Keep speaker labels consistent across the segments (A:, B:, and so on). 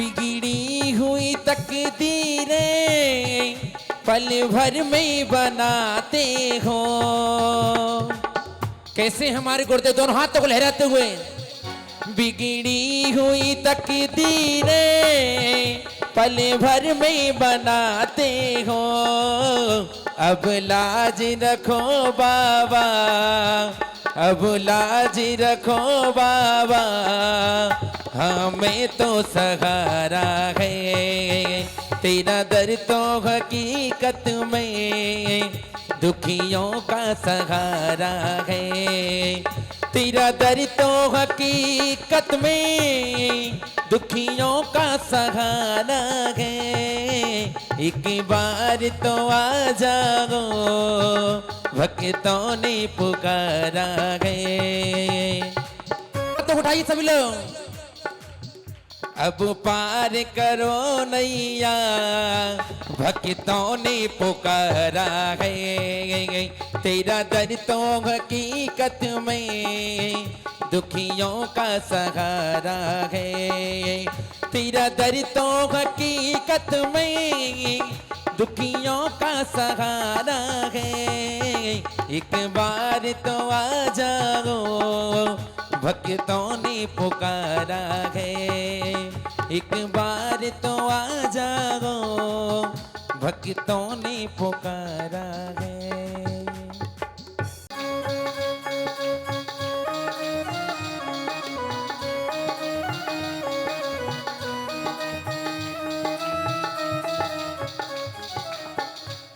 A: बिगड़ी हुई तकदीरें पल भर में बनाते हो। कैसे हमारे गुरुदेव दोनों हाथों को लहराते हुए, बिगड़ी हुई तकदीरें पल भर में बनाते हो। अब लाज रखो बाबा, अब लाज रखो बाबा, हमें तो सहारा है तेरा दर तो हकीकत में दुखियों का सहारा है। तेरा दर तो हकीकत में दुखियों का सहारा है। एक बार तो आ जाओ भक्तों ने पुकारा है। तो उठाइए सभी लोग, अब पार करो नैया भक्तों ने पुकारा है। तेरा दर तो हकीकत में दुखियों का सहारा है। तेरा दर तो हकीकत में दुखियों का सहारा है। एक बार तो आ जाओ भक्तों ने पुकारा है। एक बार तो आ जाओ भक्तों ने पुकारा है।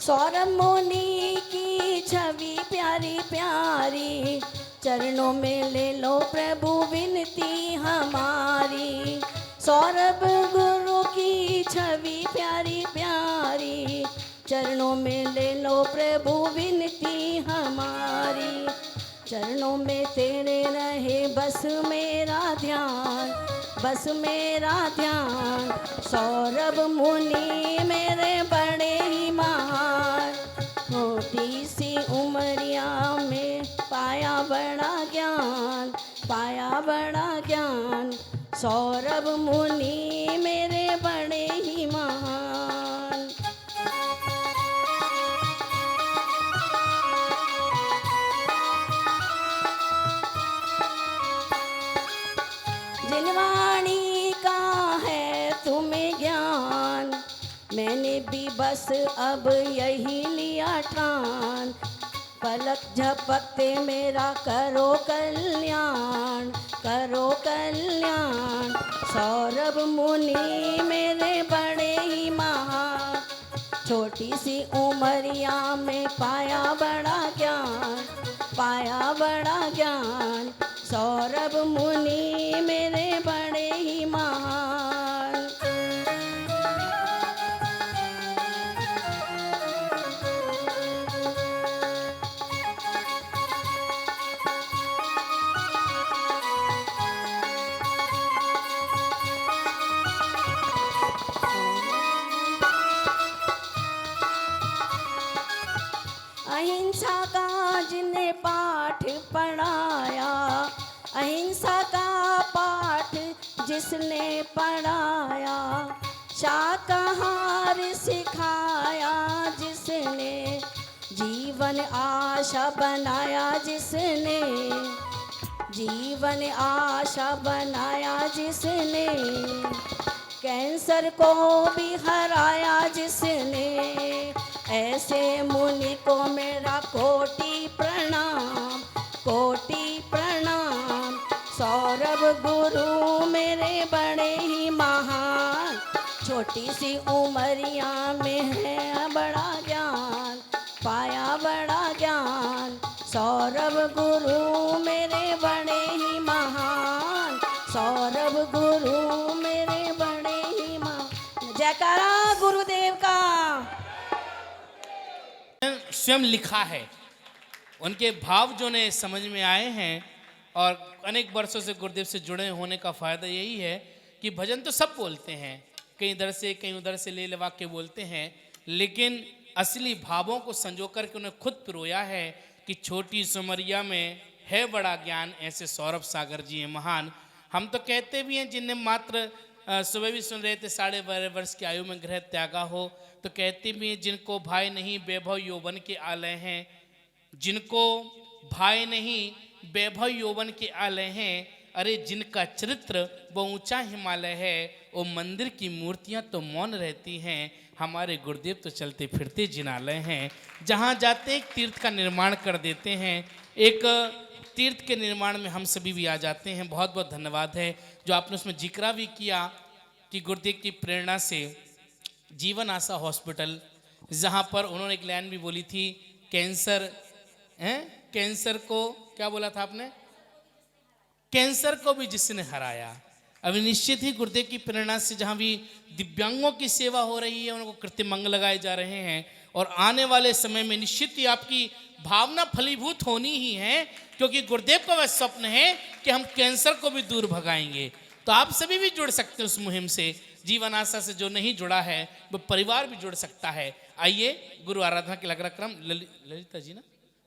B: सौरभ मुनि की छवि प्यारी प्यारी, चरणों में ले लो प्रभु विनती हमारी। सौरभ गुरु की छवि प्यारी प्यारी, चरणों में ले लो प्रभु विनती हमारी। चरणों में तेरे रहे बस मेरा ध्यान, बस मेरा ध्यान। सौरभ मुनि मेरे बड़े ही महान, छोटी सी उमरिया में पाया बड़ा ज्ञान, पाया बड़ा ज्ञान। सौरभ मुनि मेरे बड़े ही महान। जिनवाणी का है तुम्हें ज्ञान, मैंने भी बस अब यही लिया ठान। पलक झपकते मेरा करो कल्याण, करो कल्याण। सौरभ मुनि मेरे बड़े ही महान, छोटी सी उमरिया में पाया बड़ा ज्ञान, पाया बड़ा ज्ञान। सौरभ मुनि मेरे बड़े ही महान। अहिंसा का जिन्हें पाठ पढ़ाया, अहिंसा का पाठ जिसने पढ़ाया। शाकाहार सिखाया जिसने, जीवन आशा बनाया जिसने, जीवन आशा बनाया जिसने। कैंसर को भी हराया जिसने, ऐसे मुनि को मेरा कोटि प्रणाम, कोटि प्रणाम। सौरभ गुरु मेरे बड़े ही महान, छोटी सी उमरिया में है बड़ा ज्ञान, पाया बड़ा ज्ञान। सौरभ गुरु मेरे बड़े ही महान, सौरभ गुरु मेरे बड़े ही महान। जयकारा गुरुदेव का।
C: स्वयं लिखा है, उनके भाव जो ने समझ में आए हैं। और अनेक वर्षों से गुरुदेव से जुड़े होने का फ़ायदा यही है कि भजन तो सब बोलते हैं, कहीं इधर से कहीं उधर से ले लवा के बोलते हैं, लेकिन असली भावों को संजो कर के उन्हें खुद पिरोया है कि छोटी सुमरिया में है बड़ा ज्ञान। ऐसे सौरभ सागर जी हैं महान। हम तो कहते भी हैं जिन्हें मात्र सुबह भी सुन रहे थे 12.5 वर्ष की आयु में ग्रह त्यागा हो, तो कहती भी हैं, जिनको भाई नहीं वैभव यौवन के आलय हैं, जिनको भाई नहीं वैभव यौवन के आलय हैं, अरे जिनका चरित्र वो ऊंचा हिमालय है, वो मंदिर की मूर्तियां तो मौन रहती हैं, हमारे गुरुदेव तो चलते फिरते जिनालय हैं। जहाँ जाते एक तीर्थ का निर्माण कर देते हैं, एक तीर्थ के निर्माण में हम सभी भी आ जाते हैं। बहुत बहुत धन्यवाद है जो आपने उसमें जिक्रा भी किया कि गुरुदेव की प्रेरणा से जीवन आशा हॉस्पिटल, जहाँ पर उन्होंने एक लाइन भी बोली थी, कैंसर हैं, कैंसर को क्या बोला था आपने, कैंसर को भी जिसने हराया। अभी निश्चित ही गुरुदेव की प्रेरणा से जहाँ भी दिव्यांगों की सेवा हो रही है, उनको कृत्रिम अंग लगाए जा रहे हैं, और आने वाले समय में निश्चित ही आपकी भावना फलीभूत होनी ही है, क्योंकि गुरुदेव का वह स्वप्न है कि हम कैंसर को भी दूर भगाएंगे। तो आप सभी भी जुड़ सकते हैं उस मुहिम से। जीवन आशा से जो नहीं जुड़ा है वो परिवार भी जुड़ सकता है। आइए गुरु आराधना के लग क्रम ललिता जी ना,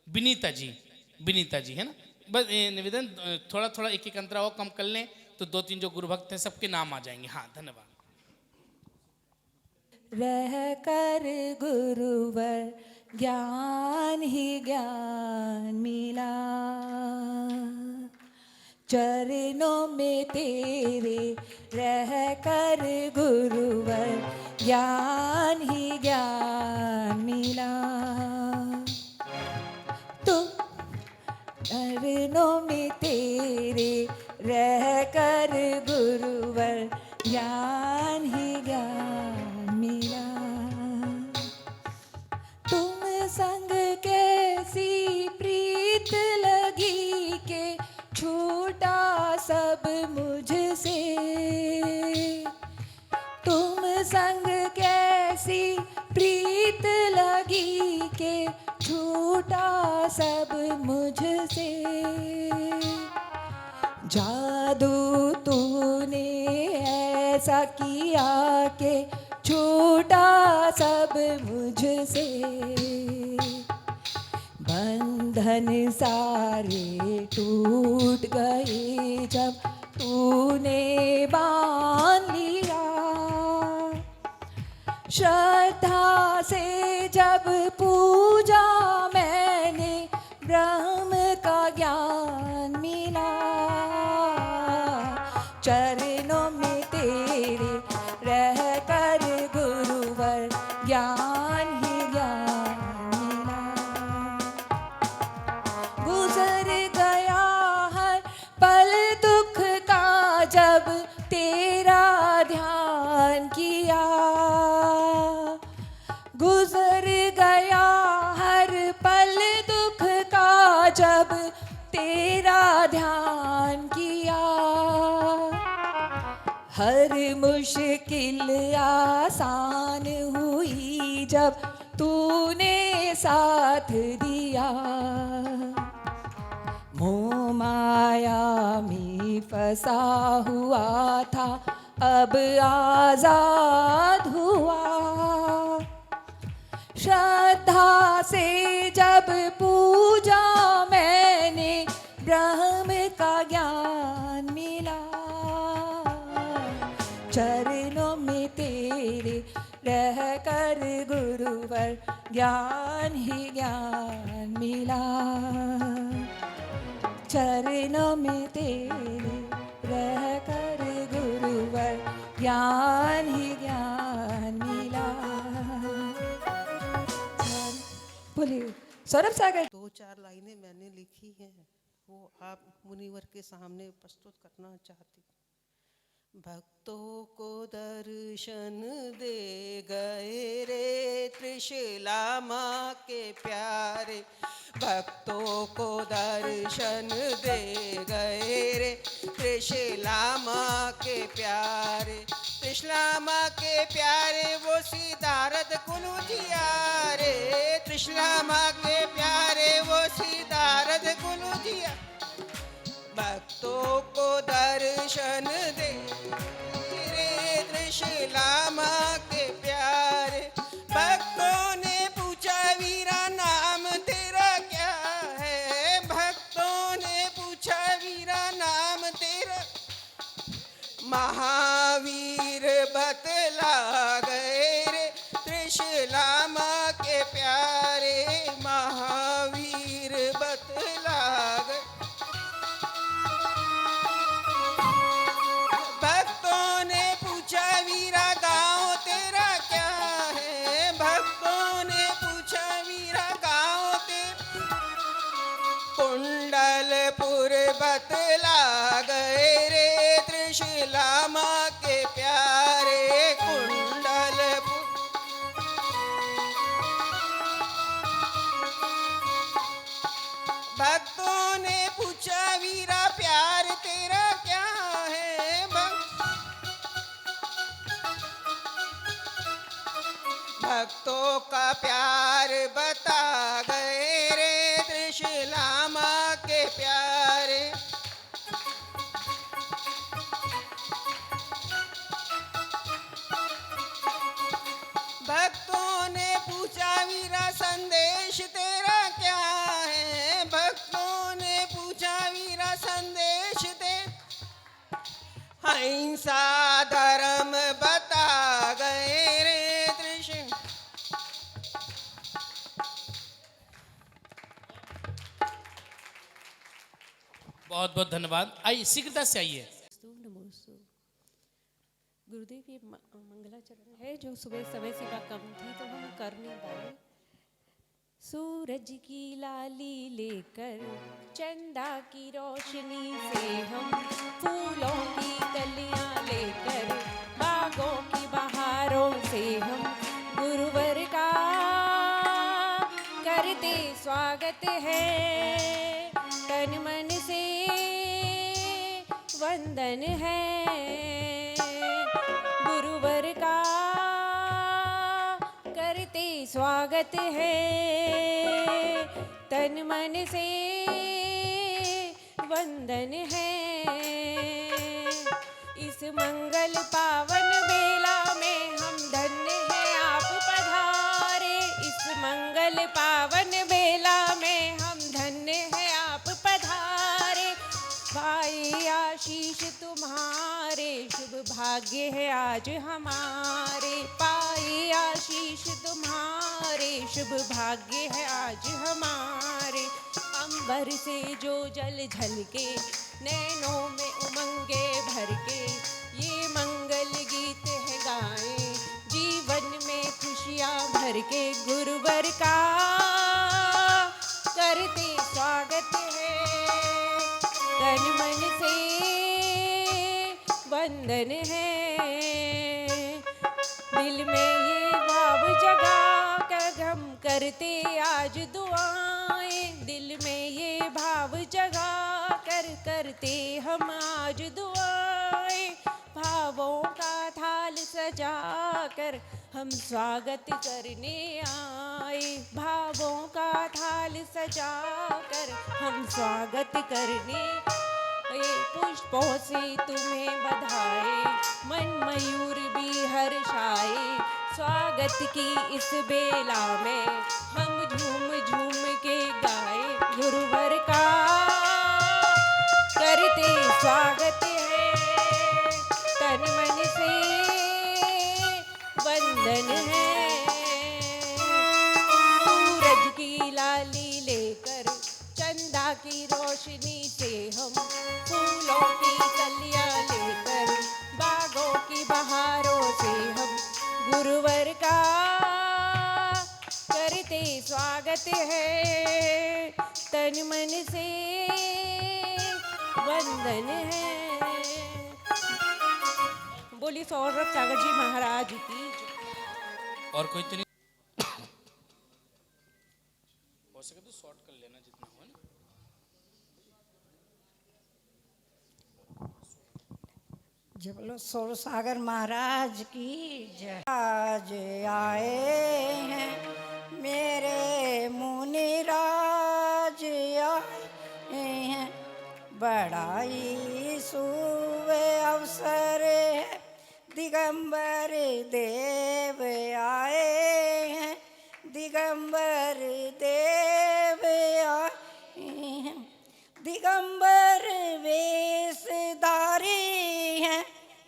C: विनीता जी है ना, बस निवेदन थोड़ा थोड़ा एक एक अंतरा और कम कर लें तो 2-3 जो गुरु भक्त हैं सबके नाम आ जाएंगे। हाँ, धन्यवाद।
B: रह कर गुरुवर ज्ञान ही ज्ञान मिला, चरणों में तेरे रह कर गुरुवर ज्ञान ही ज्ञान मिला, तो चरणों में तेरे रह कर गुरुवर ज्ञान ही ज्ञान मिला, तुम संग कैसी प्रीत लगी के छूटा सब मुझसे, तुम संग कैसी प्रीत लगी के छूटा सब मुझसे, जादू तूने ऐसा किया के छूटा सब मुझसे, बंधन सारे टूट गए जब तूने बांध लिया, श्रद्धा से जब पूजा मैंने ब्रह्म का ज्ञान मिला, चरणों में तेरे रह कर गुरुवर ज्ञान ही ज्ञान मिला, गुजर गया हर पल दुख का जब तेरा ध्यान किया, गुजर गया हर पल दुख का जब तेरा ध्यान किया, हर मुश्किल आसान हुई जब तूने साथ दिया, मोह माया में फंसा हुआ था अब आजाद हुआ, श्रद्धा से जब पूजा मैंने ब्रह्म का ज्ञान मिला, चरणों में तेरे रह कर गुरुवर ज्ञान ही ज्ञान मिला, चरणों में तेरे रह कर गुरुवर ज्ञान ही ज्ञान मिला। बोलिए सौरभ सागर।
D: 2-4 लाइनें मैंने लिखी हैं, वो आप मुनिवर के सामने प्रस्तुत करना चाहती हूँ। भक्तों को दर्शन दे गए रे त्रिशूला माँ के प्यारे, भक्तों को दर्शन दे गए रे त्रिशूला माँ के प्यारे, त्रिशूला माँ के प्यारे वो सिद्धार्थ कुलू जिया रे, त्रिशूला माँ के प्यारे वो सिद्धार्थ कुलू जिया, भक्तों को दर्शन दे रे त्रिशूला माँ के प्यारे, भक्तों ने पूछा वीरा नाम तेरा क्या है, भक्तों ने पूछा वीरा नाम तेरा, महावीर बतला गए रे त्रिशला माँ के प्यारे, महावीर बतला गए। भक्तों ने पूछा वीरा गाँव तेरा क्या है, भक्तों ने पूछा वीरा गाँव तेरा, कुंडलपुर बतला गए रे त्रिशला माँ के प्यारे, कुंडलपुर। भक्तों ने पूछा वीरा प्यार तेरा क्या है, भक्तों का प्यार बता गए रे त्रिशला माँ के प्यारे। भक्तों ने पूछा वीरा संदेश तेरा क्या है, भक्तों ने पूछा वीरा संदेश दे, अहिंसा धर्म बता गए रे कृष्ण।
C: बहुत बहुत धन्यवाद। आइए शीघ्रता से आइए।
E: नमोस्तु। गुरुदेव ये मंगलाचरण है जो सुबह समय सेवा कम थी तो हम कर नहीं पाए। सूरज की लाली लेकर चंदा की रोशनी से हम फूलों की कलियां लेकर बागों की बहारों से हम गुरुवर का करते स्वागत है। तन मन से वंदन है गुरुवर का करते स्वागत है। तन मन से वंदन है। इस मंगल पावन बेला में हम धन्य हैं आप पधारे। इस मंगल पावन बेला में हम धन्य हैं आप पधारे। भाई आशीष तुम्हारे शुभ भाग्य है आज हमारे। पाई आशीष तुम्हारे शुभ भाग्य है आज हमारे। अंबर से जो जल झलके नैनों में उमंगे भर के ये मंगल गीत है गाएं जीवन में खुशियाँ भर के। गुरुवर का करते स्वागत है। तन मन से वंदन है। दिल में ये भाव जगा कर हम करते आज दुआएं। दिल में ये भाव जगा कर करते हम आज दुआएं। भावों का थाल सजा कर हम स्वागत करने आए। भावों का थाल सजा कर हम स्वागत करने ये पुष्पों से तुम्हें बधाए मन मयूर भी हर्षाए। स्वागत की इस बेला में हम झूम झूम के गाए। गुरुवर का करते स्वागत है। तन मन से वंदन है। सूरज की लाली लेकर चंदा की रोशनी से हम फूलों की कलियां लेकर बागों की बहारों से हम गुरुवर का करते स्वागत है। तन मन से वंदन है। बोली सौरभ सागर जी महाराज की जय।
C: और कोई तो नहीं हो सके तो शॉर्ट कर लेना जितना हो ना।
F: जय बोलो सौर सागर महाराज की जय। आज आए हैं मेरे मुनिराज आए हैं। बड़ा ही शुभ अवसर है। दिगंबर देव आए हैं। दिगंबर देव आए हैं। दिगंबर वेशधारी हैं।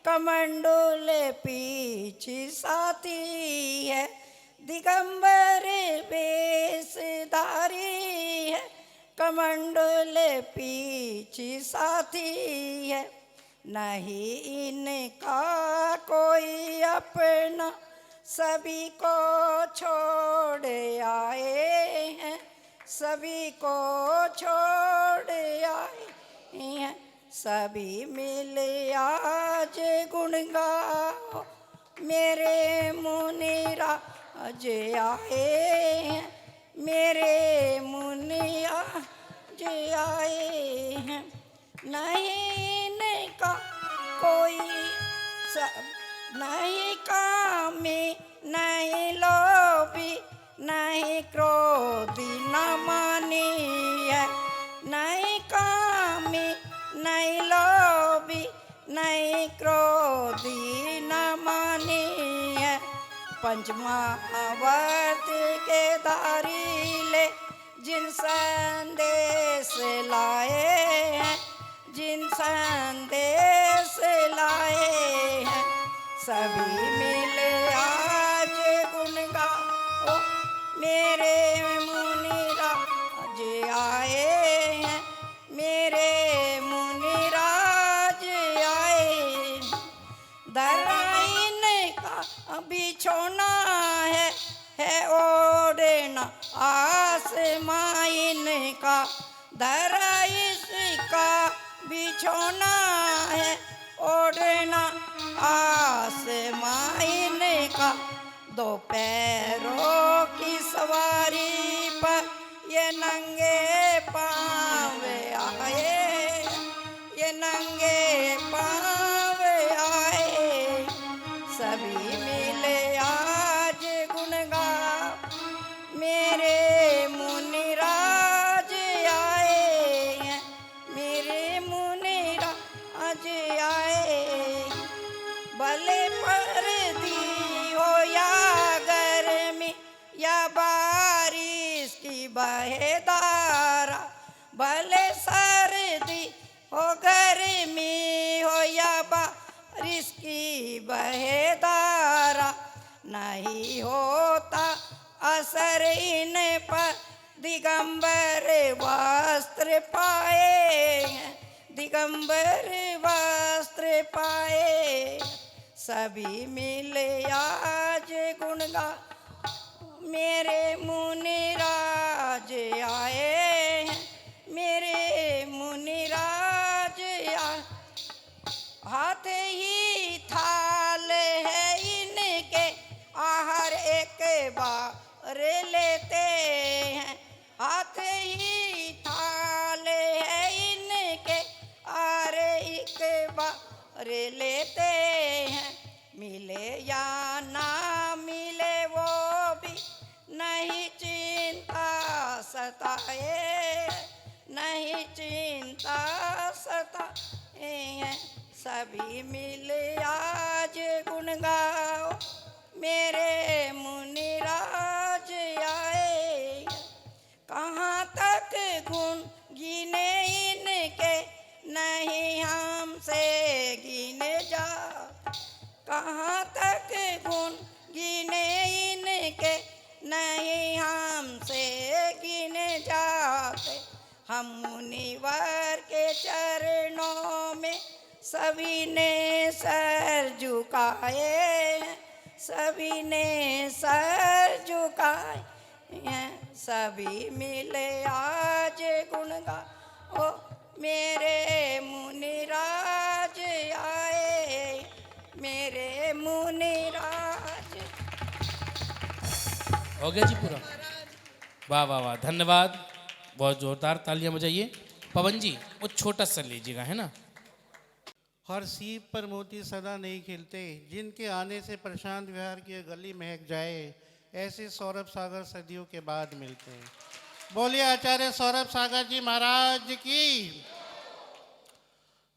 F: कमंडल पीछे साथी है, दिगंबर वेशधारी है, कमंडल पीछे साथी है। नहीं इनका कोई अपना, सभी को छोड़ आए हैं, सभी को छोड़ आए हैं। सभी मिल आज गुण गाओ, मेरे मुनिरा आज आए हैं, मेरे मुनिया आज आए हैं। नहीं इनका कोई नहीं कामी, नहीं लोभी, नहीं क्रोधी न मानी है, नहीं कामी, नहीं लोभी, नहीं क्रोधी न मानी है। पंचमावर्त के धारी ले, जिन संदेश लाए हैं, जिन संदेश लाए हैं, सभी मिले आज गुण गाओ, मेरे मुनिराज आए हैं, मेरे मुनिराज आए। दराइन का बिछोना है ओढ़ना आसमाइन का, दराइस का बिछोना है ओढ़ना आसमाइन का। दो पैरों की सवारी पर ये नंगे पाँव आए, ये नंगे पाँव आए। सभी मिले आज गुण गाओ, मेरे मुनिराज आए हैं, मेरे मुनिराज आए। भले पर्दी हो या गर्मी या बारिश की बहेदारा, भले सर्दी हो गर्मी हो या बारिश की बहेदारा, नहीं होता असर इन पर दिगंबर वस्त्र पाए हैं, दिगंबर वस्त्र पाए। सभी मिले आज गुण गा, मेरे मुनिराज आए हैं, मेरे मुनिराज आए। हाथ ही थाल है इनके, आहार एक बार लेते हैं। हाथ ही थाल है इनके, आहार एक बार लेते हैं। मिले या ना मिले वो भी नहीं चिंता सताए, नहीं चिंता सताए हैं। सभी मिले आज गुण गाओ, मेरे मुनिराज आए। कहाँ तक गुण गिने इनके, नहीं हमसे गिने जा। कहाँ तक गुण गिने इनके, नहीं हमसे गिने जाते। हम मुनिवर के चरणों में सभी ने सर झुकाए हैं, सभी ने सर झुकाए हैं। सभी मिले आज गुण गाओ, मेरे मुनिराज आए, मेरे मुनिराज।
C: हो गया जी पूरा। वाह वाह वाह, धन्यवाद। बहुत जोरदार तालियां बजाइए। पवन जी वो छोटा सा लीजिएगा, है ना।
G: हर सीप पर मोती सदा नहीं खिलते, जिनके आने से प्रशांत विहार की गली महक जाए, ऐसे सौरभ सागर सदियों के बाद मिलते हैं। बोलिए आचार्य सौरभ सागर जी महाराज की।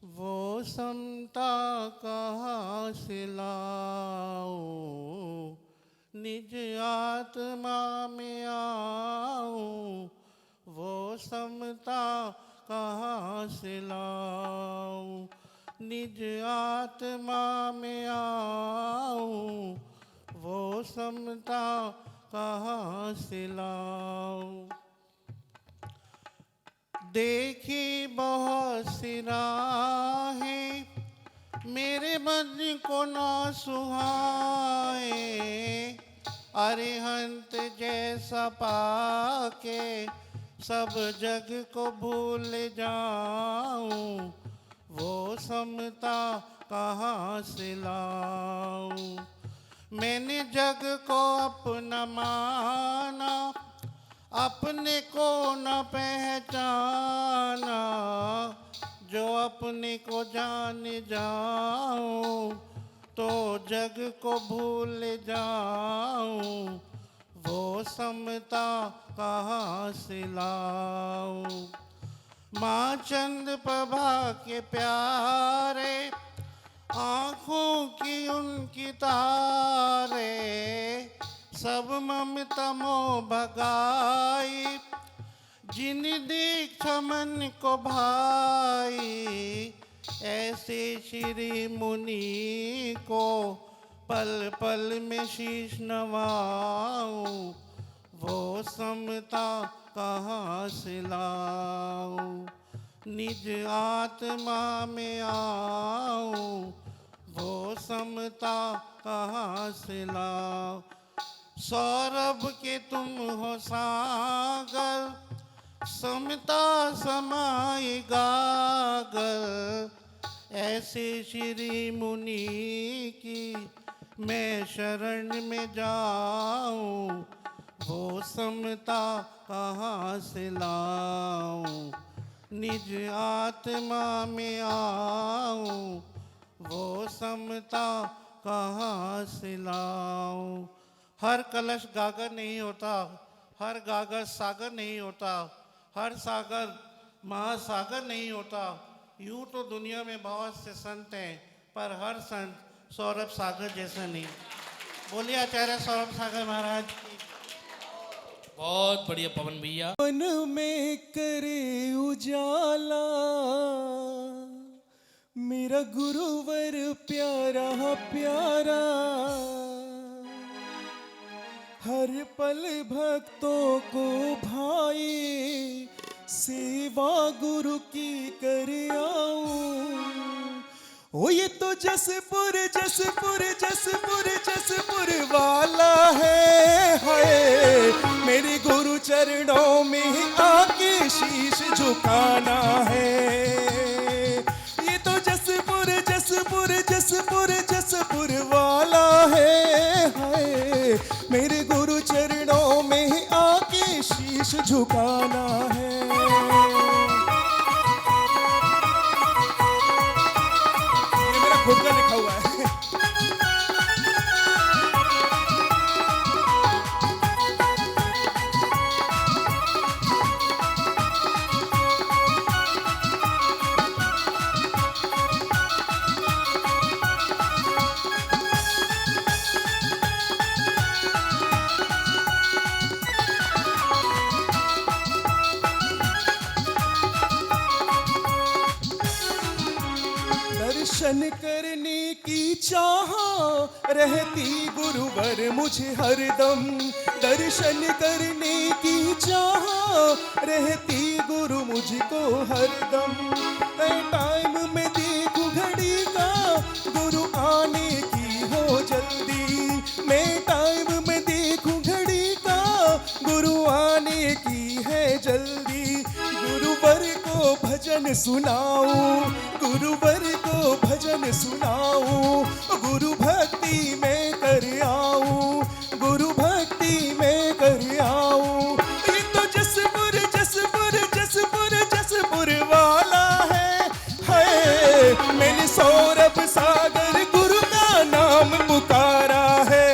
G: वो समता कहाँ से लाऊं, निज आत्मा में आऊं। वो समता कहाँ से लाऊं, निज आत्मा में आऊं, वो समता कहाँ से लाऊं। देखी बहुत सी राहें मेरे मन को ना सुहाए, अरिहंत जैसा पाके सब जग को भूल जाऊं, वो समता कहाँ से लाऊं। मैंने जग को अपना माना, अपने को न पहचाना, जो अपने को जान जाऊं तो जग को भूल जाऊं, वो समता कहाँ से लाऊं। माँ चंद प्रभा के प्यारे आँखों की उनकी तारे, सब ममता मोह भगाई, जिन दीक्षा मन को भाई, ऐसे श्री मुनि को पल पल में शीश नवाऊं, वो समता कहाँ से लाऊं। निज आत्मा में आऊं, वो समता कहाँ से लाऊं। सौरभ के तुम हो सागर, समता समाई गागर, ऐसे श्री मुनि की मैं शरण में जाऊं, वो समता कहाँ से लाऊं। निज आत्मा में आऊं, वो समता कहाँ से लाऊं। हर कलश गागर नहीं होता, हर गागर सागर नहीं होता, हर सागर महासागर नहीं होता। यूं तो दुनिया में बहुत से संत हैं, पर हर संत सौरभ सागर जैसा नहीं। बोलिए आचार्य सौरभ सागर महाराज की।
C: बहुत बढ़िया पवन भैया।
A: मन में करे उजाला, मेरा गुरुवर प्यारा प्यारा, हर पल भक्तों को भाई, सेवा गुरु की कर आऊं। ओ ये तो जसपुर जसपुर जसपुर जसपुर वाला है, हाय मेरे गुरु चरणों में आके शीश झुकाना है। ये तो जसपुर जसपुर जसपुर जसपुर वाला है, हाय मेरे गुरु चरणों में आके शीश झुकाना है। ये मेरा खुद का लिखा हुआ है। दर्शन करने की चाह रहती गुरुवर मुझे हरदम, दर्शन करने की चाह रहती गुरु मुझको हरदम। मैं टाइम में देखूं घड़ी का गुरु आने की हो जल्दी, मैं टाइम में देखूं घड़ी का गुरु आने की है जल्दी। गुरुवर को भजन सुनाऊं, गुरुवर को भजन सुनाऊं, गुरु भक्ति में कर आऊं, गुरु भक्ति में कर आऊं। ये तो जसपुर जसपुर जसपुर जसपुर वाला है, मैंने सौरभ सागर गुरु का नाम पुकारा है।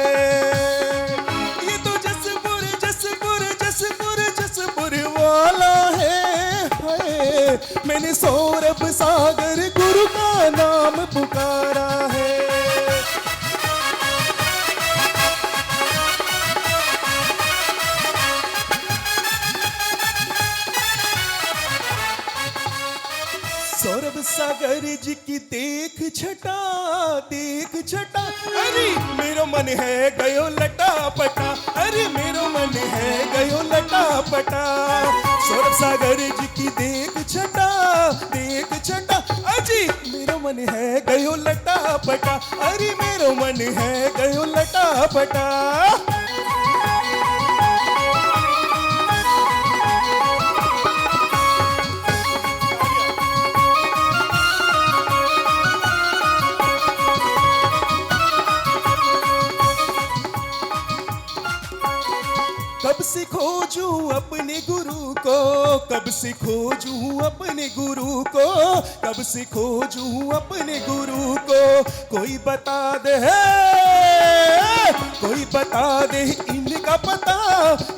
A: ये तो जसपुर जसपुर जसपुर जसपुर वाला है, मैंने सौरभ सागर गुरु का नाम पुकारा है। सौरभ सागर
H: सागर जी की देख छटा, देख छटा, अरे मेरो मन है गयो लटा पटा, अरे मेरो मन है गयो लटा पटा। सौरभ सागर जी की देख छटा, देख छटा, अजी मेरो मन है गयो लटा पटा, अरे मेरो मन है गयो लटा पटा। कब से खोजूं अपने गुरु को, कब से खोजूं अपने गुरु को, कब से खोजूं अपने गुरु को। कोई बता दे, कोई बता दे इनका पता,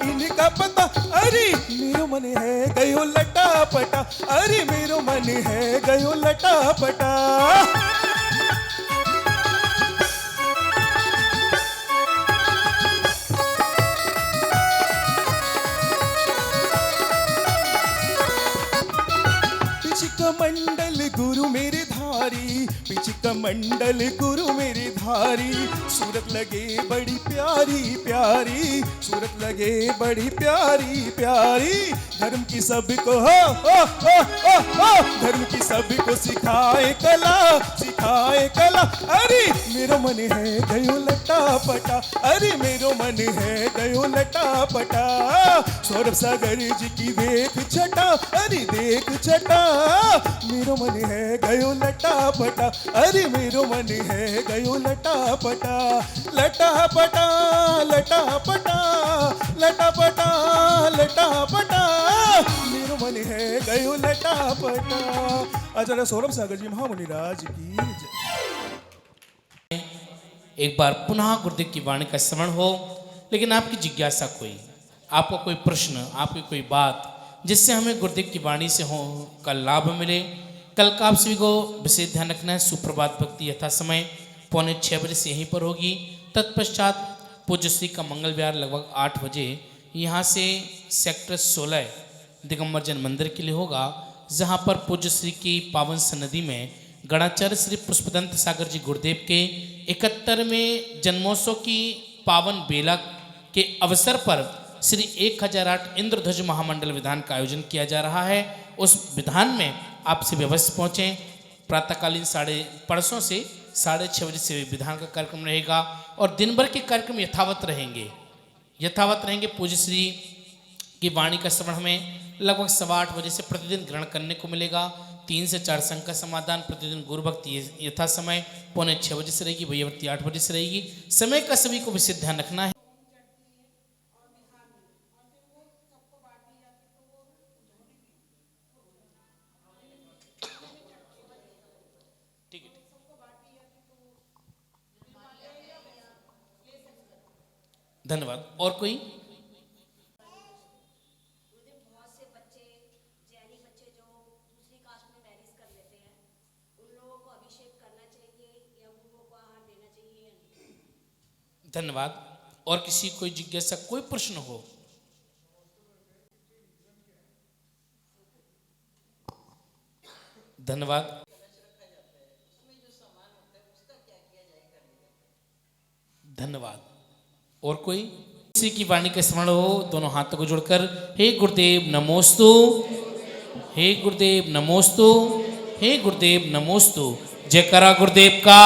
H: इनका पता। अरे मेरो मन है गयो लटा पटा, अरे मेरो मन है गयो लटा पटा। मंडल गुरु मेरे धारी, पिछका मंडल गुरु मेरे धारी। सूरत लगे बड़ी प्यारी प्यारी, सूरत लगे बड़ी प्यारी प्यारी। धर्म की सबको हो, धर्म की सबको सिखाए कला, सिखाए कला। अरे मेरो मन है गयो लटा पटा, अरे मेरो मन है गयो लटा पटा। सौरभ सागर जी की देख छटा, अरे देख छटा, मेरो मन है गयो लटा पटा, अरे मेरो मन है गयो लटा पटा। लटा पटा, लटा पटा, लटा पटा, लटा पटा, मेरो मन है गयो लटा पटा। आचार्य सौरभ सागर जी महामुनि राज की जय।
C: एक बार पुनः गुरुदेव की वाणी का श्रवण हो, लेकिन आपकी जिज्ञासा कोई, आपको कोई प्रश्न, आपकी कोई बात जिससे हमें गुरुदेव की वाणी से हो का लाभ मिले। कल का आप सभी को विशेष ध्यान रखना है, सुप्रभात भक्ति यथा समय 6:45 बजे से यहीं पर होगी। तत्पश्चात पूज्य श्री का मंगल विहार लगभग 8 बजे यहाँ से सेक्टर 16 दिगंबर जन मंदिर के लिए होगा, जहाँ पर पूज्य श्री की पावन सन्निधि में गणाचार्य श्री पुष्पदंत सागर जी गुरुदेव के 71वें जन्मोत्सव की पावन बेला के अवसर पर श्री 1008 इंद्रध्वज महामंडल विधान का आयोजन किया जा रहा है। उस विधान में आप सभी अवश्य पहुँचें। प्रातःकालीन परसों से 6:30 बजे से विधान का कार्यक्रम रहेगा और दिन भर के कार्यक्रम यथावत रहेंगे। पूज्य श्री की वाणी का श्रवण हमें लगभग 8:15 बजे से प्रतिदिन ग्रहण करने को मिलेगा। 3 से 4 संघ का समाधान प्रतिदिन गुरु भक्ति यथा समय 5:45 बजे से रहेगी, भैयावती 8 बजे से रहेगी। समय का सभी को विशेष ध्यान रखना है। धन्यवाद। और कोई? धन्यवाद। और किसी कोई जिज्ञासा, कोई प्रश्न हो? धन्यवाद। धन्यवाद। और कोई किसी की वाणी का स्मरण हो, दोनों हाथों को जोड़कर हे गुरुदेव नमोस्तु, हे गुरुदेव नमोस्तु, हे गुरुदेव नमोस्तु। जयकारा गुरुदेव का।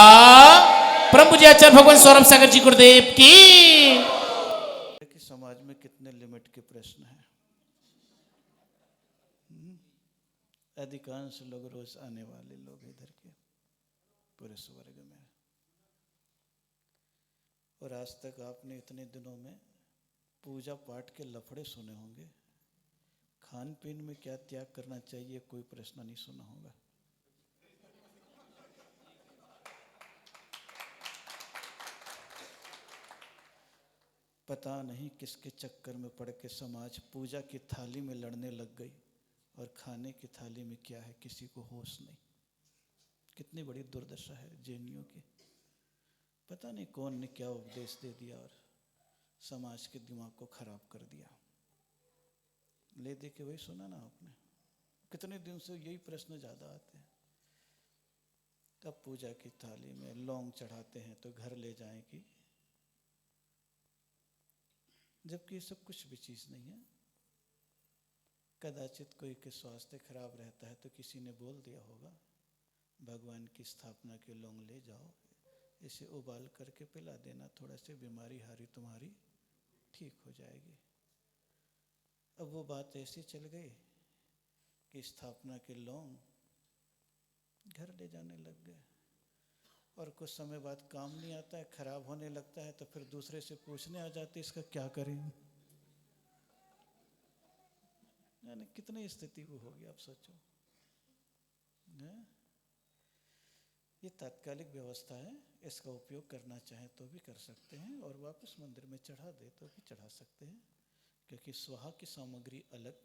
C: परम पूज्य आचार्य भगवान सौरभ सागर जी गुरुदेव की।
G: कि समाज में कितने लिमिट के प्रश्न हैं। अधिकांश लोग रोज आने वाले लोग इधर के पूरे स्वर्ग में, और आज तक आपने इतने दिनों में पूजा पाठ के लफड़े सुने होंगे। खान पीन में क्या त्याग करना चाहिए कोई प्रश्न नहीं सुना होगा। पता नहीं किसके चक्कर में पड़ के समाज पूजा की थाली में लड़ने लग गई और खाने की थाली में क्या है किसी को होश नहीं। कितनी बड़ी दुर्दशा है जैनियों की। पता नहीं कौन ने क्या उपदेश दे दिया और समाज के दिमाग को खराब कर दिया। ले दे के वही सुना ना आपने, कितने दिन से यही प्रश्न ज़्यादा आते हैं।
I: अब पूजा की थाली में लौंग चढ़ाते हैं तो घर ले जाएं कि, जबकि ये सब कुछ भी चीज़ नहीं है। कदाचित कोई के स्वास्थ्य खराब रहता है तो किसी ने बोल दिया होगा भगवान की स्थापना के लौंग ले जाओ, इसे उबाल करके पिला देना, थोड़ा से बीमारी हारी तुम्हारी ठीक हो जाएगी। अब वो बात ऐसी चल गई कि स्थापना के लौंग घर ले जाने लग गए, और कुछ समय बाद काम नहीं आता है, खराब होने लगता है, तो फिर दूसरे से पूछने आ जाते इसका क्या करें। यानी कितनी स्थिति वो होगी आप सोचो। ये तात्कालिक व्यवस्था है, इसका उपयोग करना चाहें तो भी कर सकते हैं, और वापस मंदिर में चढ़ा दे तो भी चढ़ा सकते हैं, क्योंकि स्वाहा की सामग्री अलग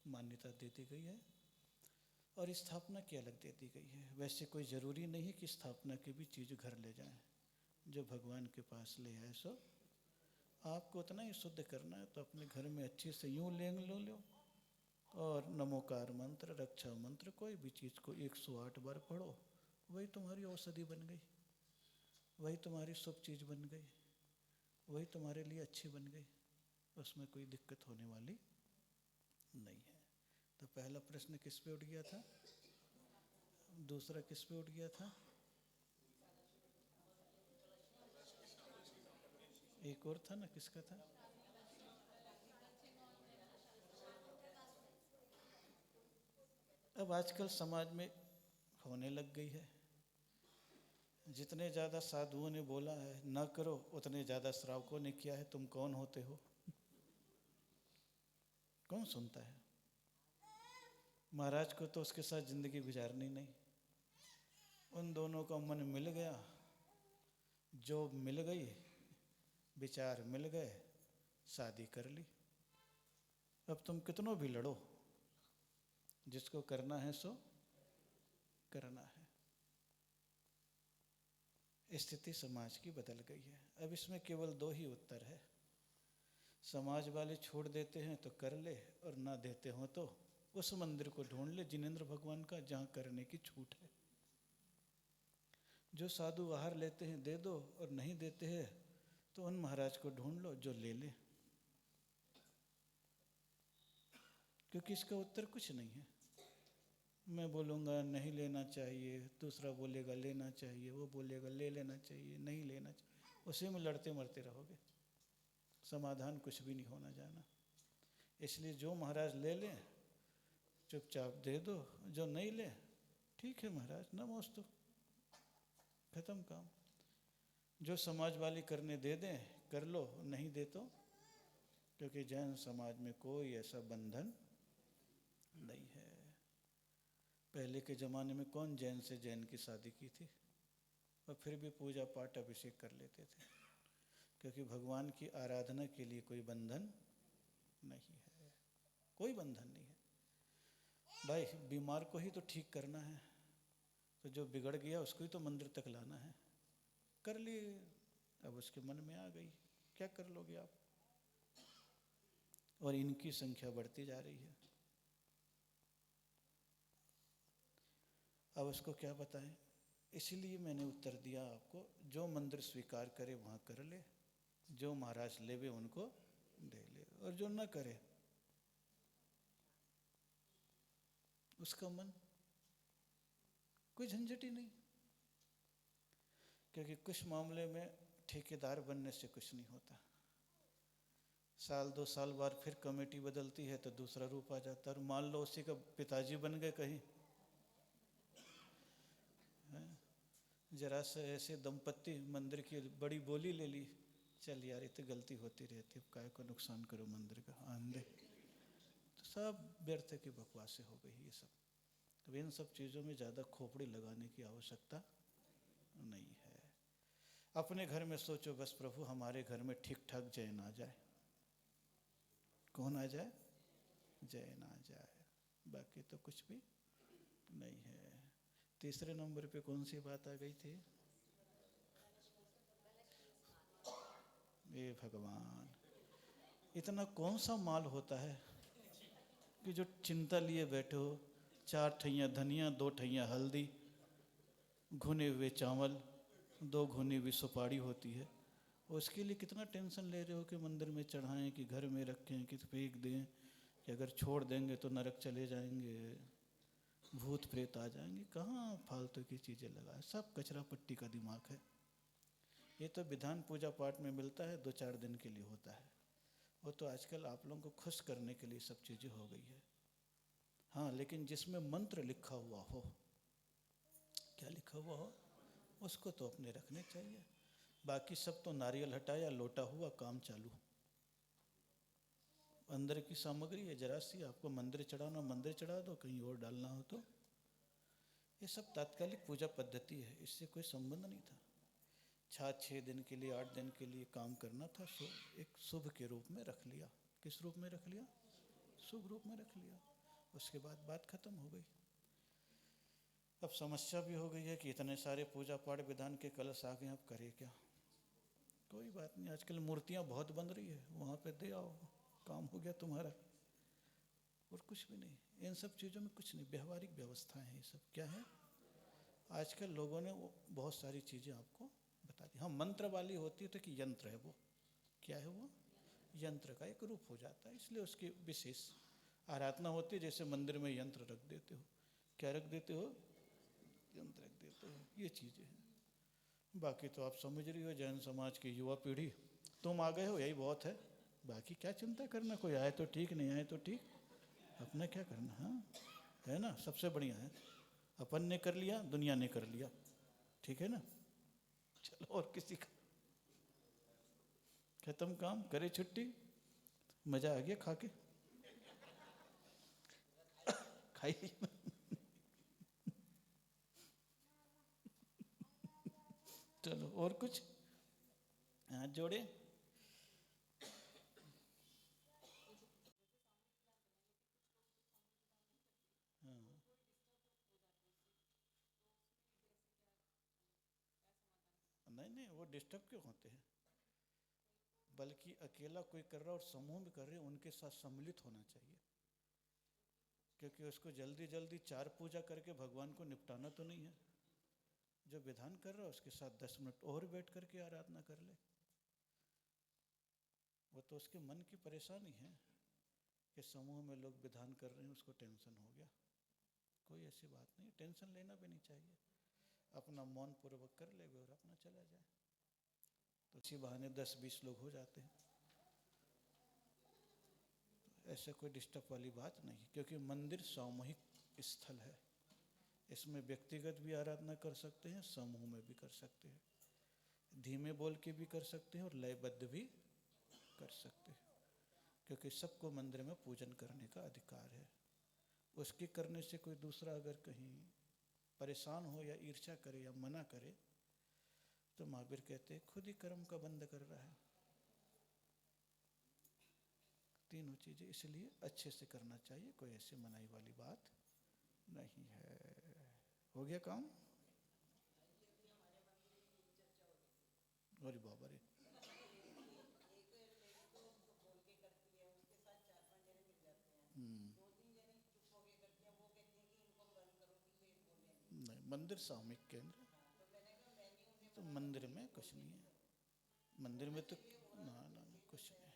I: मान्यता दे दी गई है और स्थापना की अलग दे दी गई है। वैसे कोई ज़रूरी नहीं है कि स्थापना की भी चीज़ घर ले जाएं। जो भगवान के पास ले आए सो आपको उतना ही शुद्ध करना है, तो अपने घर में अच्छे से यूँ लेंग लो और नमोकार मंत्र, रक्षा मंत्र, कोई भी चीज़ को 108 बार पढ़ो, वही तुम्हारी औषधि बन गई, वही तुम्हारी शुभ चीज़ बन गई, वही तुम्हारे लिए अच्छी बन गई, उसमें कोई दिक्कत होने वाली नहीं है। तो पहला प्रश्न किस पे उठ गया था, दूसरा किस पे उठ गया था, एक और था ना, किसका था? अब आजकल समाज में होने लग गई है, जितने ज़्यादा साधुओं ने बोला है न करो, उतने ज़्यादा श्रावकों ने किया है। तुम कौन होते हो? कौन सुनता है? महाराज को तो उसके साथ जिंदगी गुजारनी नहीं। उन दोनों का मन मिल गया, जॉब मिल गई, विचार मिल गए, शादी कर ली। अब तुम कितनों भी लड़ो, जिसको करना है सो करना है। स्थिति समाज की बदल गई है। अब इसमें केवल 2 ही उत्तर है। समाज वाले छोड़ देते हैं तो कर ले, और ना देते हो तो उस मंदिर को ढूंढ ले जिनेंद्र भगवान का, जहाँ करने की छूट है। जो साधु आहार लेते हैं दे दो, और नहीं देते हैं तो उन महाराज को ढूंढ लो जो ले ले, क्योंकि इसका उत्तर कुछ नहीं है। मैं बोलूँगा नहीं लेना चाहिए, दूसरा बोलेगा लेना चाहिए, वो बोलेगा ले लेना चाहिए, नहीं लेना चाहिए, उसी में लड़ते मरते रहोगे, समाधान कुछ भी नहीं होना जाना। इसलिए जो महाराज ले लें चुपचाप दे दो, जो नहीं ले ठीक है महाराज नमोस्तु, खत्म काम। जो समाज वाली करने दे दें कर लो, नहीं दे तो, क्योंकि जैन समाज में कोई ऐसा बंधन नहीं है। पहले के ज़माने में कौन जैन से जैन की शादी की थी, और फिर भी पूजा पाठ अभिषेक कर लेते थे, क्योंकि भगवान की आराधना के लिए कोई बंधन नहीं है, कोई बंधन नहीं है। भाई बीमार को ही तो ठीक करना है, तो जो बिगड़ गया उसको ही तो मंदिर तक लाना है, कर लिए। अब उसके मन में आ गई, क्या कर लोगे आप? और इनकी संख्या बढ़ती जा रही है। अब उसको क्या बताएं? इसीलिए मैंने उत्तर दिया आपको, जो मंदिर स्वीकार करे वहाँ कर ले, जो महाराज लेवे उनको दे ले, और जो न करे उसका मन, कोई झंझट ही नहीं। क्योंकि कुछ मामले में ठेकेदार बनने से कुछ नहीं होता। साल 2 साल बाद फिर कमेटी बदलती है तो दूसरा रूप आ जाता है, और मान लो उसी का पिताजी बन गए कहीं, जरा से ऐसे दंपत्ति मंदिर की बड़ी बोली ले ली, चल यार ये तो गलती होती रहती, अब काय को नुकसान करो मंदिर का, आंधे, तो सब व्यर्थ की बकवासें हो गई ये सब। तो इन सब चीज़ों में ज़्यादा खोपड़ी लगाने की आवश्यकता नहीं है। अपने घर में सोचो बस, प्रभु हमारे घर में ठीक ठाक जैन आ जाए। कौन आ जाए? जैन आ जाए, बाकी तो कुछ भी नहीं है। तीसरे नंबर पे कौन सी बात आ गई थी? ये भगवान, इतना कौन सा माल होता है कि जो चिंता लिए बैठे हो, 4 ठैया धनिया 2 ठैया हल्दी, भुने हुए चावल, 2 भुनी हुई सुपारी होती है। उसके लिए कितना टेंशन ले रहे हो कि मंदिर में चढ़ाएं कि घर में रखें कि फेंक दें कि अगर छोड़ देंगे तो नरक चले जाएंगे, भूत प्रेत आ जाएंगे। कहाँ फालतू की चीज़ें लगाए, सब कचरा पट्टी का दिमाग है। ये तो विधान पूजा पाठ में मिलता है, 2-4 दिन के लिए होता है। वो तो आजकल आप लोगों को खुश करने के लिए सब चीज़ें हो गई है। हाँ, लेकिन जिसमें मंत्र लिखा हुआ हो, क्या लिखा हुआ हो, उसको तो अपने रखने चाहिए। बाकी सब तो नारियल हटाया, लोटा हुआ, काम चालू। अंदर की सामग्री है जरा सी, आपको मंदिर चढ़ाना, मंदिर चढ़ा दो, कहीं और डालना हो तो। ये सब तात्कालिक पूजा पद्धति है, इससे कोई संबंध नहीं था। 6 दिन के लिए, 8 दिन के लिए काम करना था, सो एक शुभ के रूप में रख लिया। किस रूप में रख लिया? शुभ रूप में रख लिया। उसके बाद बात खत्म हो गई। अब समस्या भी हो गई है कि इतने सारे पूजा पाठ विधान के कलश आ गए, अब करे क्या? कोई बात नहीं, आजकल मूर्तियाँ बहुत बन रही है, वहाँ पे दे आओ, काम हो गया तुम्हारा। और कुछ भी नहीं, इन सब चीज़ों में कुछ नहीं, व्यवहारिक व्यवस्थाएं हैं ये सब। क्या है? आजकल लोगों ने बहुत सारी चीज़ें आपको बता दी। हाँ, मंत्र वाली होती है तो कि यंत्र है वो। क्या है वो? यंत्र का एक रूप हो जाता है, इसलिए उसकी विशेष आराधना होती है। जैसे मंदिर में यंत्र रख देते हो, क्या रख देते हो? यंत्र रख देते हो, ये चीज़ें हैं। बाकी तो आप समझ रही हो, जैन समाज की युवा पीढ़ी, तुम आ गए हो यही बहुत है। बाकी क्या चिंता करना, कोई आए तो ठीक, नहीं आए तो ठीक, अपना क्या करना। हाँ, है ना, सबसे बढ़िया है। अपन ने कर लिया, दुनिया ने कर लिया, ठीक है ना। चलो, और किसी का खत्म काम, करे छुट्टी, मजा आ गया खा के, खाई। चलो, और कुछ हाथ जोड़े। हाँ, नहीं नहीं, वो डिस्टर्ब क्यों होते हैं? बल्कि अकेला कोई कर रहा और समूह में कर रहे हैं, उनके साथ सम्मिलित होना चाहिए। क्योंकि उसको जल्दी जल्दी 4 पूजा करके भगवान को निपटाना तो नहीं है। जो विधान कर रहा है उसके साथ 10 मिनट और बैठ करके आराधना कर ले। वो तो उसके मन की परेशानी है कि समूह में लोग विधान कर रहे हैं, उसको टेंशन हो गया। कोई ऐसी बात नहीं, टेंशन लेना भी नहीं चाहिए। अपना मौन पूर्वक कर ले और अपना चला जाए, तो इसी बहाने 10-20 लोग हो जाते हैं। तो ऐसे कोई डिस्टर्ब वाली बात नहीं, क्योंकि मंदिर सामूहिक स्थल है। इसमें व्यक्तिगत भी आराधना कर सकते हैं, समूह में भी कर सकते हैं, धीमे बोल के भी कर सकते हैं और लयबद्ध भी कर सकते हैं। क्योंकि सबको मंदिर में पूजन करने का अधिकार है। उसके करने से कोई दूसरा अगर कहीं परेशान हो या ईर्ष्या करे या मना करे, तो महावीर कहते हैं खुद ही कर्म का बंद कर रहा है। तीनों चीज़ें इसलिए अच्छे से करना चाहिए, कोई ऐसी मनाही वाली बात नहीं है। हो गया काम? अरे बाबा रे, नहीं, मंदिर सामूहिक केंद्र, तो मंदिर में कुछ नहीं है। मंदिर में तो ना ना ना कुछ नहीं।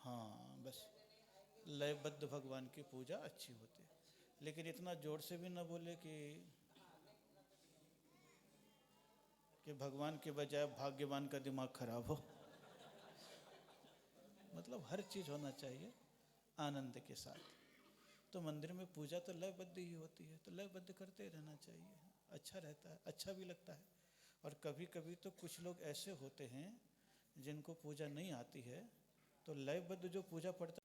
I: हाँ, बस लयबद्ध भगवान की पूजा अच्छी होती है, लेकिन इतना जोर से भी ना बोले कि भगवान के बजाय भाग्यवान का दिमाग खराब हो। मतलब हर चीज़ होना चाहिए आनंद के साथ। तो मंदिर में पूजा तो लयबद्ध ही होती है, तो लयबद्ध करते रहना चाहिए, अच्छा रहता है, अच्छा भी लगता है। और कभी कभी तो कुछ लोग ऐसे होते हैं जिनको पूजा नहीं आती है, तो लयबद्ध जो पूजा पड़ता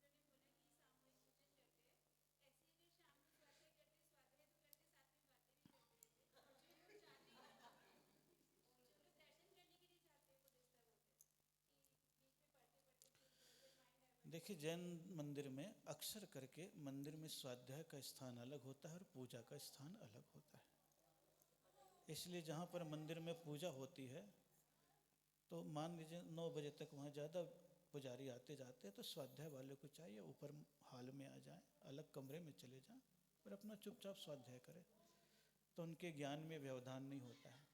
I: देखिए, जैन मंदिर में अक्सर करके मंदिर में स्वाध्याय का स्थान अलग होता है और पूजा का स्थान अलग होता है। इसलिए जहाँ पर मंदिर में पूजा होती है, तो मान लीजिए 9 बजे तक वहाँ ज़्यादा पुजारी आते जाते हैं, तो स्वाध्याय वाले को चाहिए ऊपर हाल में आ जाएं, अलग कमरे में चले जाएं और अपना चुपचाप स्वाध्याय करें। तो उनके ज्ञान में व्यवधान नहीं होता है।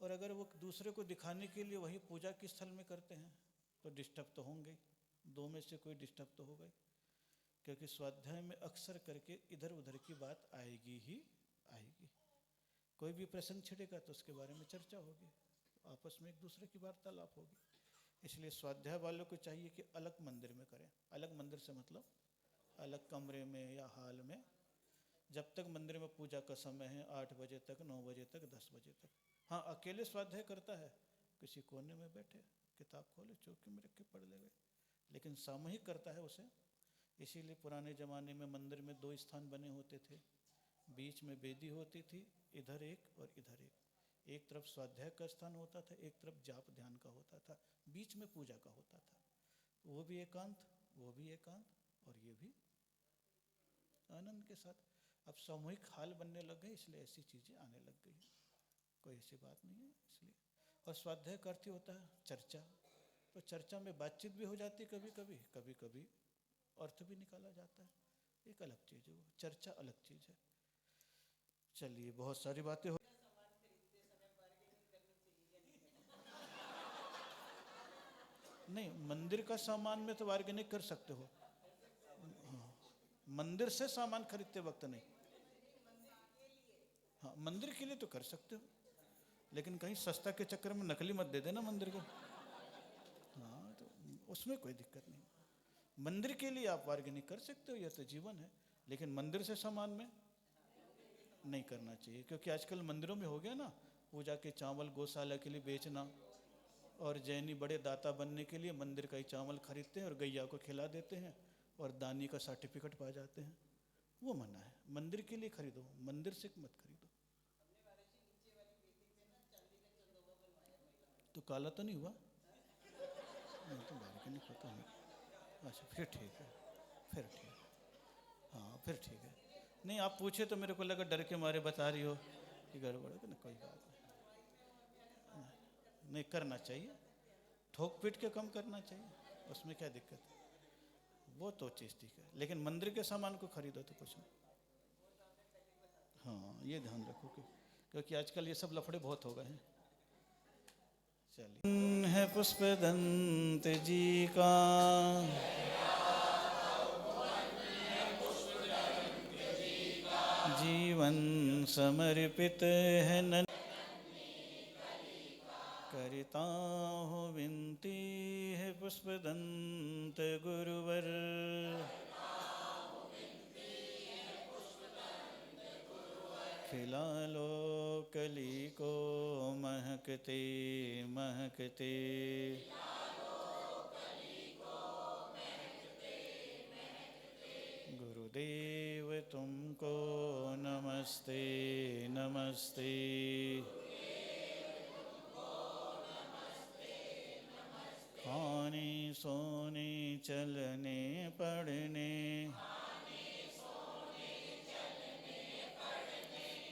I: और अगर वो दूसरे को दिखाने के लिए वही पूजा के स्थल में करते हैं तो डिस्टर्ब तो होंगे, दो में से कोई डिस्टर्ब तो होगा ही। क्योंकि स्वाध्याय में अक्सर करके इधर उधर की बात आएगी ही आएगी। कोई भी प्रसंग छिड़ेगा तो उसके बारे में चर्चा होगी, आपस में एक दूसरे की वार्तालाप होगी। इसलिए स्वाध्याय वालों को चाहिए कि अलग मंदिर में करें। अलग मंदिर से मतलब अलग कमरे में या हॉल में, जब तक मंदिर में पूजा का समय है 8 बजे तक, 9 बजे तक, 10 बजे तक। हाँ, अकेले स्वाध्याय करता है, किसी कोने में बैठे किताब खोले चौकी में रख के पढ़ ले गए, लेकिन सामूहिक करता है उसे। इसीलिए पुराने ज़माने में मंदिर में 2 स्थान बने होते थे, बीच में वेदी होती थी, इधर एक और इधर एक। एक तरफ स्वाध्याय का स्थान होता था, एक तरफ जाप ध्यान का होता था, बीच में पूजा का होता था। वो भी एकांत, वो भी एकांत, और ये भी आनंद के साथ। अब सामूहिक हाल बनने लग गए, इसलिए ऐसी चीज़ें आने लग गई। कोई ऐसी बात नहीं है इसलिए। और स्वाध्याय का अर्थ होता है चर्चा, तो चर्चा में बातचीत भी हो जाती है कभी कभी, कभी कभी अर्थ भी निकाला जाता है। एक अलग चीज़ है वो, चर्चा अलग चीज़ है। चलिए, बहुत सारी बातें हो। नहीं, मंदिर का सामान में तो बार्गेनिंग कर सकते हो। हाँ, मंदिर से सामान खरीदते वक्त नहीं। हाँ, मंदिर के लिए तो कर सकते हो, लेकिन कहीं सस्ता के चक्कर में नकली मत दे देना मंदिर को। हाँ, तो उसमें कोई दिक्कत नहीं। मंदिर के लिए आप बार्गेनिंग कर सकते हो, यह तो जीवन है। लेकिन मंदिर से सामान में नहीं करना चाहिए, क्योंकि आजकल मंदिरों में हो गया ना, पूजा के चावल गौशाला के लिए बेचना, और जैनी बड़े दाता बनने के लिए मंदिर का ही चावल खरीदते हैं और गैया को खिला देते हैं और दानी का सर्टिफिकेट पा जाते हैं। वो मना है। मंदिर के लिए खरीदो, मंदिर से मत खरीदो। तो काला तो नहीं हुआ? नहीं, तो बाहर के नहीं पता नहीं। अच्छा, फिर ठीक है, फिर ठीक है। हाँ, फिर ठीक है। नहीं, आप पूछे तो मेरे को लगा डर के मारे बता रही हो कि गड़बड़ है। ना, कोई बात नहीं, करना चाहिए, ठोक पीट के कम करना चाहिए, उसमें क्या दिक्कत है? वो तो चीज़ ठीक है, लेकिन मंदिर के सामान को खरीदो तो कुछ नहीं। हाँ, ये ध्यान रखो क्योंकि आजकल ये सब लफड़े बहुत हो गए हैं। चलिए, है पुष्पदंत जी का जीवन समर्पित है न, करता हूँ विनती है पुष्पदंत गुरुवर, खिला लो कली को महकते महकते, गुरुदेव तुमको नमस्ते नमस्ते। खाने सोने चलने पढ़ने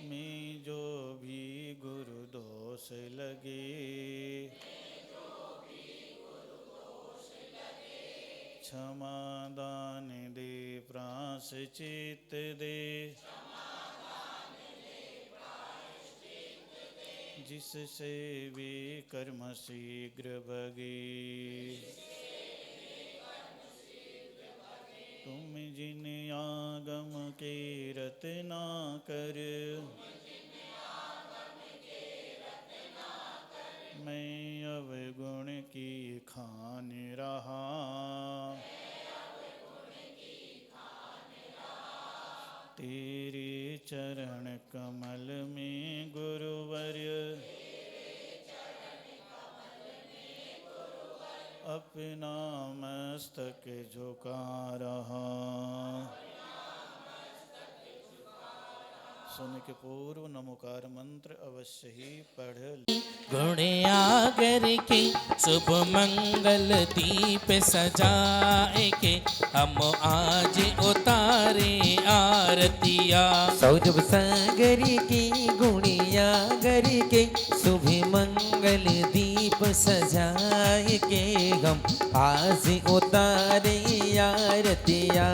I: में जो भी गुरु दोष लगे, क्षमा दान दे प्रायश्चित दे, जिससे वे कर्म शीघ्र भगे। तुम जिन आगम के रत्ना कर, मैं अवगुण की खान रहा, तेरे चरण कमल में गुरुवर्य, अपना मस्तक झुका रहा। सुन के पूर्व नमोकार मंत्र अवश्य ही पढ़ ले।
A: गुण आगर के शुभ मंगल दीप सजाए के, हम आज उतारे आरतिया। सौरभ सागर की गुणियागर के शुभ मंगल दीप सजाए के, हम आज उतारे आरतिया।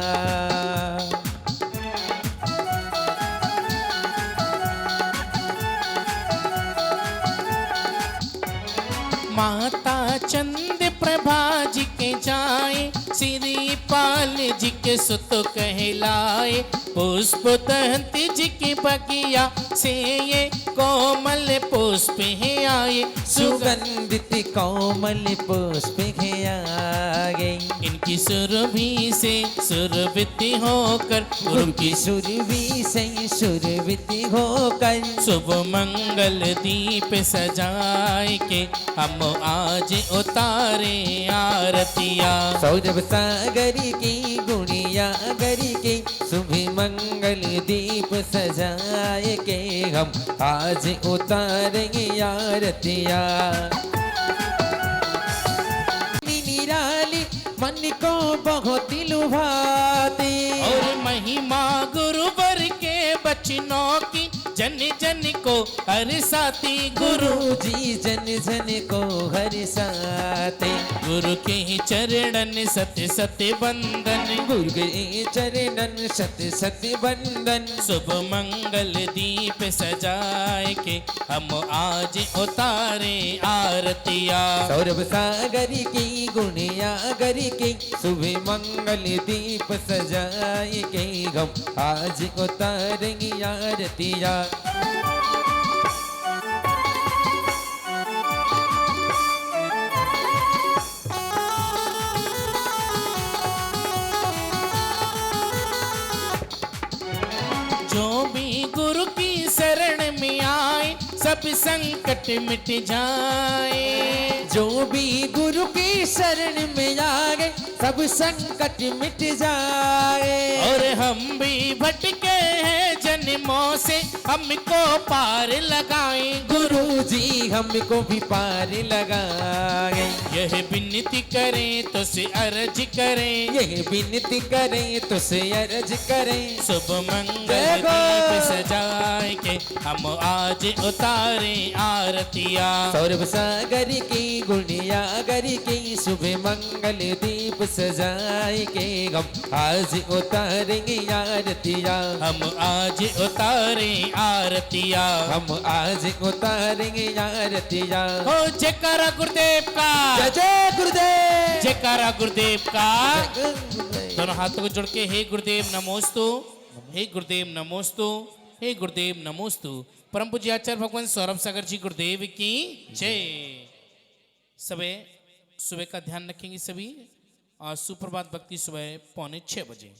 C: माता चंद प्रभा जी के जाए, श्री पाल जी के सुत कहलाए। पुष्प दंती जी की बगिया से ये कोमल पुष्प है आए,
A: सुगंधित कोमल पुष्प है आगे।
C: इनकी सुरभि से सुरभित होकर,
A: उनकी सुरभि से सुरभित होकर,
C: शुभ मंगल दीप सजाए के हम आज उतारे आरतिया।
A: सौरभ सागर की गुड़िया गरी के, शुभ मंगल दीप सजाए के हम आज उतारेंगे आरतिया। निराली मन को बहुत लुभाती,
C: और महिमा गुरुवर के बचनों की जन जन को हरसाती।
A: गुरु जी जन जन को हरसाते,
C: गुरु के चरणन सत्य सत्य बंदन,
A: गुरु के चरणन सत्य सत्य बंदन।
C: शुभ मंगल दीप सजाए के हम आज उतारे आरतिया।
A: सौरभ सागर की गुणिया गरी के, शुभ मंगल दीप सजाए के हम आज उतारेंगे आरतिया।
C: जो भी गुरु की शरण में आए, सब संकट मिट जाए।
A: जो भी गुरु की शरण में आ गए, सब संकट मिट जाए।
C: और हम भी भटके हैं जन्मों से, हमको पार लगाए।
A: गुरु जी हमको भी पार लगाए।
C: यह विनती करें तो से अर्ज करें,
A: यह विनती करें तो से अर्ज करें।
C: शुभ मंगल दीप सजाए के हम आज उतारे आरतिया।
A: सौरभ सागर की गुड़िया गरी की, शुभ मंगल दीप सजाए के हम आज उतारेंगे आरतिया।
C: हम आज उतारे आरतिया।
A: हम आज उतारेंगे आरतिया।
C: हो जयकारा गुरुदेव का,
A: जय जय गुरुदेव,
C: जयकारा गुरुदेव का।
A: जय गुरुदेव।
C: दोनों हाथों को जोड़ के हे गुरुदेव नमोस्तु, हे गुरुदेव नमोस्तु, हे गुरुदेव नमोस्तु। परम पूज्य आचार्य भगवान सौरभ सागर जी गुरुदेव की जय। सुबह का ध्यान रखेंगे सभी, और सुप्रभात भक्ति सुबह 5:45 बजे।